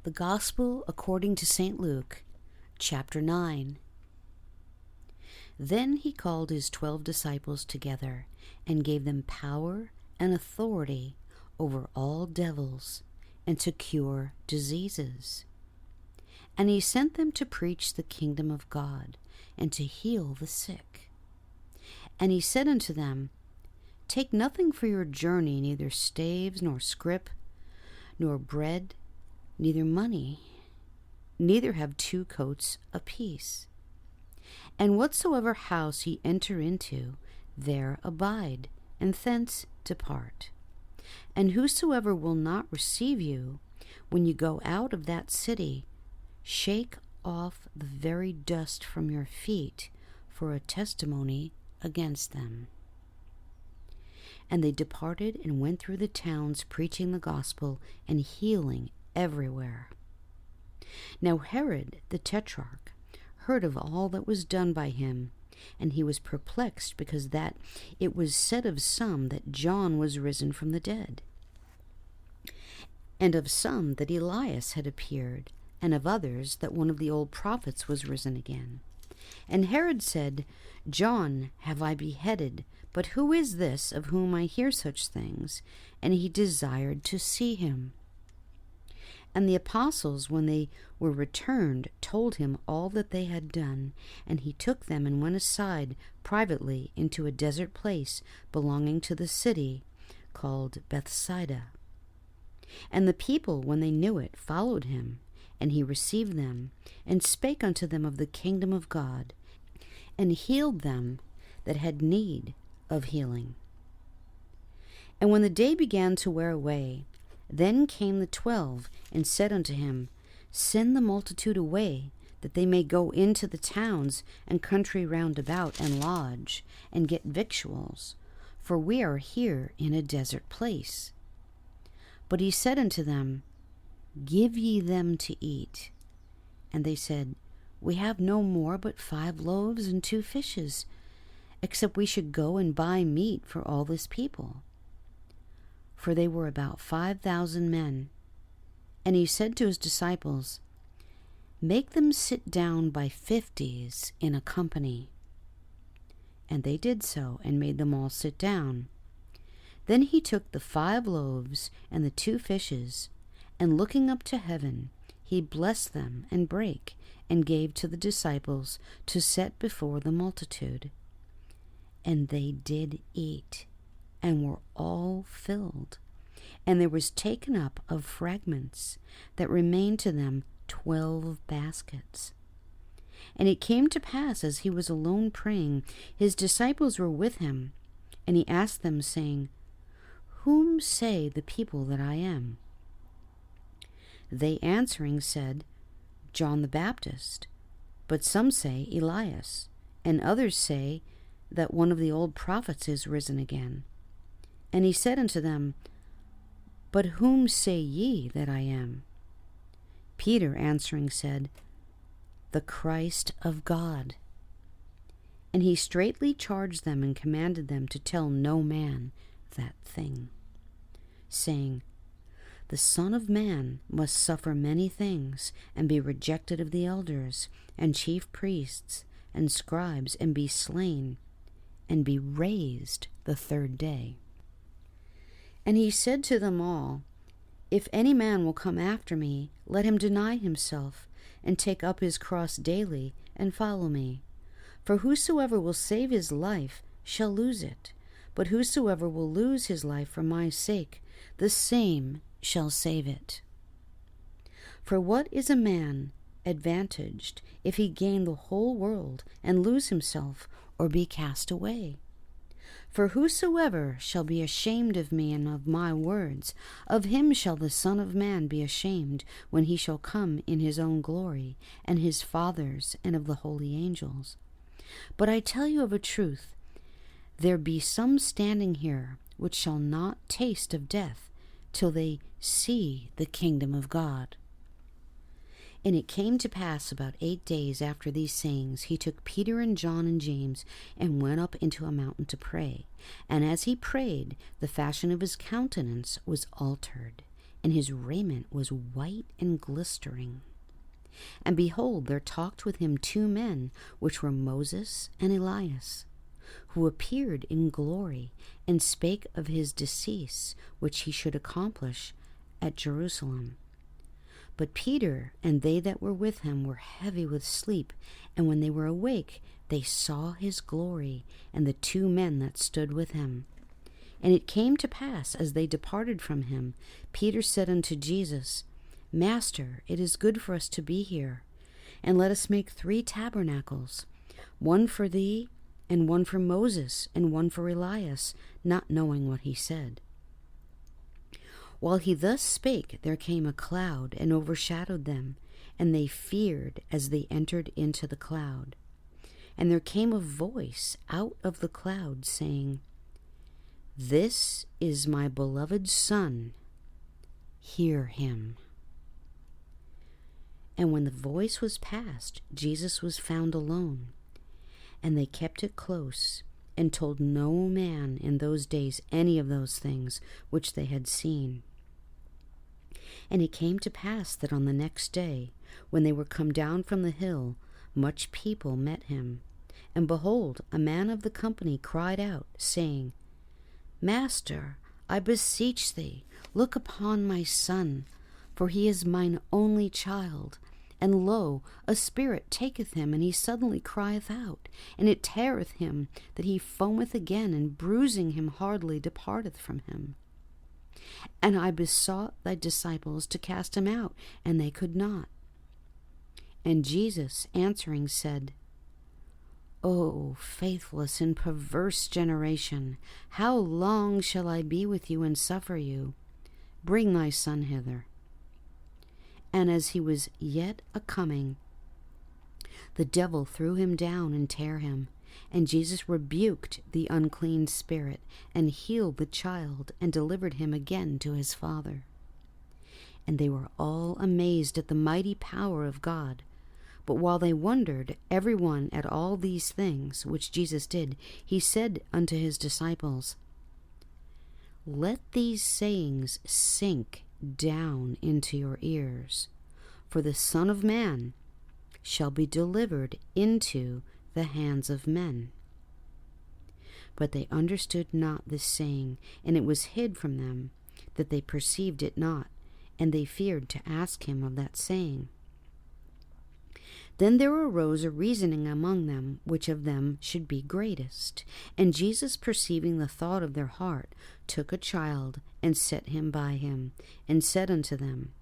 The Gospel according to St. Luke, chapter 9. Then he called his 12 disciples together and gave them power and authority over all devils and to cure diseases. And he sent them to preach the kingdom of God and to heal the sick. And he said unto them, Take nothing for your journey, neither staves, nor scrip, nor bread, neither money, neither have 2 coats apiece. And whatsoever house ye enter into, there abide, and thence depart. And whosoever will not receive you, when you go out of that city, shake off the very dust from your feet for a testimony against them. And they departed and went through the towns, preaching the gospel and healing everywhere. Now Herod the Tetrarch heard of all that was done by him, and he was perplexed, because that it was said of some that John was risen from the dead, and of some that Elias had appeared, and of others that one of the old prophets was risen again. And Herod said, John have I beheaded, but who is this of whom I hear such things? And he desired to see him. And the apostles, when they were returned, told him all that they had done. And he took them and went aside privately into a desert place belonging to the city called Bethsaida. And the people, when they knew it, followed him. And he received them, and spake unto them of the kingdom of God, and healed them that had need of healing. And when the day began to wear away, then came the 12, and said unto him, Send the multitude away, that they may go into the towns and country round about, and lodge, and get victuals, for we are here in a desert place. But he said unto them, Give ye them to eat. And they said, We have no more but 5 loaves and 2 fishes, except we should go and buy meat for all this people. For they were about 5,000 men. And he said to his disciples, Make them sit down by 50s in a company. And they did so, and made them all sit down. Then he took the 5 loaves and the 2 fishes, and looking up to heaven, he blessed them, and brake, and gave to the disciples to set before the multitude. And they did eat, and were all filled. And there was taken up of fragments that remained to them 12 baskets. And it came to pass, as he was alone praying, his disciples were with him, and he asked them, saying, Whom say the people that I am? They answering said, John the Baptist, but some say Elias, and others say that one of the old prophets is risen again. And he said unto them, But whom say ye that I am? Peter answering said, The Christ of God. And he straitly charged them and commanded them to tell no man that thing, saying, The Son of Man must suffer many things, and be rejected of the elders, and chief priests, and scribes, and be slain, and be raised the 3rd day. And he said to them all, If any man will come after me, let him deny himself, and take up his cross daily, and follow me. For whosoever will save his life shall lose it, but whosoever will lose his life for my sake, the same shall save it. For what is a man advantaged if he gain the whole world, and lose himself, or be cast away? For whosoever shall be ashamed of me and of my words, of him shall the Son of Man be ashamed, when he shall come in his own glory, and his Father's, and of the holy angels. But I tell you of a truth, there be some standing here which shall not taste of death, till they see the kingdom of God. And it came to pass about 8 days after these sayings, he took Peter and John and James, and went up into a mountain to pray. And as he prayed, the fashion of his countenance was altered, and his raiment was white and glistering. And behold, there talked with him 2 men, which were Moses and Elias, who appeared in glory, and spake of his decease, which he should accomplish at Jerusalem. But Peter and they that were with him were heavy with sleep, and when they were awake, they saw his glory, and the 2 men that stood with him. And it came to pass, as they departed from him, Peter said unto Jesus, Master, it is good for us to be here, and let us make 3 tabernacles, one for thee, and one for Moses, and one for Elias, not knowing what he said. While he thus spake, there came a cloud, and overshadowed them, and they feared as they entered into the cloud. And there came a voice out of the cloud, saying, This is my beloved Son, hear him. And when the voice was past, Jesus was found alone. And they kept it close, and told no man in those days any of those things which they had seen. And it came to pass that on the next day, when they were come down from the hill, much people met him. And behold, a man of the company cried out, saying, Master, I beseech thee, look upon my son, for he is mine only child. And lo, a spirit taketh him, and he suddenly crieth out, and it teareth him, that he foameth again, and bruising him hardly departeth from him. And I besought thy disciples to cast him out, and they could not. And Jesus answering said, O faithless and perverse generation, how long shall I be with you and suffer you? Bring thy son hither. And as he was yet a-coming, the devil threw him down and tare him. And Jesus rebuked the unclean spirit, and healed the child, and delivered him again to his father. And they were all amazed at the mighty power of God. But while they wondered every one at all these things which Jesus did, he said unto his disciples, Let these sayings sink down into your ears, for the Son of Man shall be delivered into the hands of men. But they understood not this saying, and it was hid from them, that they perceived it not, and they feared to ask him of that saying. Then there arose a reasoning among them, which of them should be greatest. And Jesus, perceiving the thought of their heart, took a child, and set him by him, and said unto them,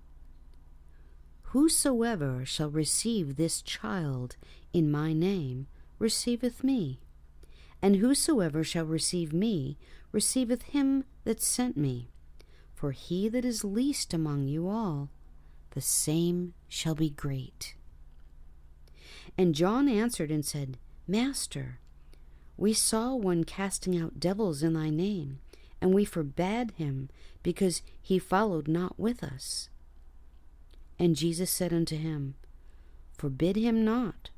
Whosoever shall receive this child in my name receiveth me, and whosoever shall receive me receiveth him that sent me. For he that is least among you all, the same shall be great. And John answered and said, Master, we saw one casting out devils in thy name, and we forbade him, because he followed not with us. And Jesus said unto him, Forbid him not,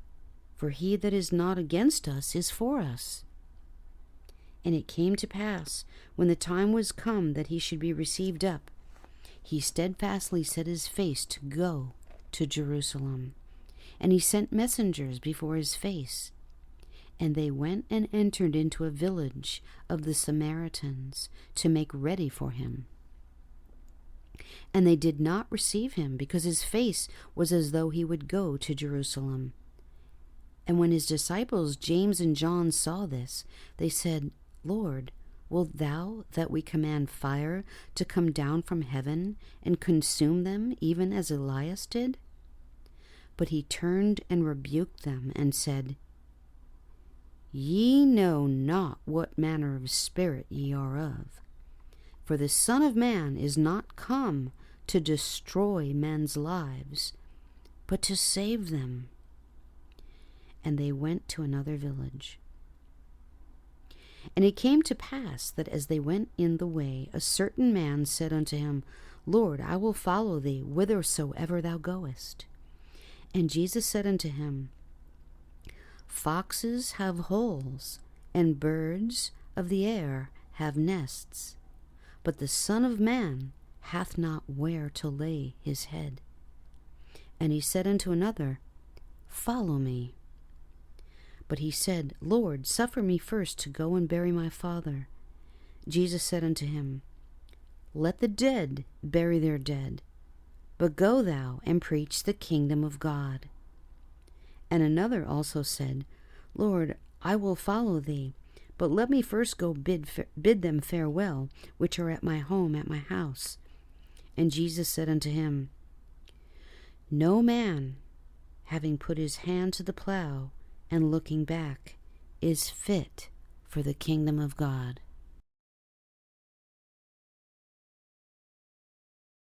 for he that is not against us is for us. And it came to pass, when the time was come that he should be received up, he steadfastly set his face to go to Jerusalem. And he sent messengers before his face. And they went and entered into a village of the Samaritans to make ready for him. And they did not receive him, because his face was as though he would go to Jerusalem. And when his disciples James and John saw this, they said, Lord, wilt thou that we command fire to come down from heaven and consume them, even as Elias did? But he turned and rebuked them, and said, Ye know not what manner of spirit ye are of. For the Son of Man is not come to destroy men's lives, but to save them. And they went to another village. And it came to pass that as they went in the way, a certain man said unto him, Lord, I will follow thee whithersoever thou goest. And Jesus said unto him, Foxes have holes, and birds of the air have nests, but the Son of Man hath not where to lay his head. And he said unto another, Follow me. But he said, Lord, suffer me first to go and bury my father. Jesus said unto him, Let the dead bury their dead, but go thou and preach the kingdom of God. And another also said, Lord, I will follow thee, but let me first go bid them farewell, which are at my home, at my house. And Jesus said unto him, No man, having put his hand to the plow, and looking back, is fit for the kingdom of God.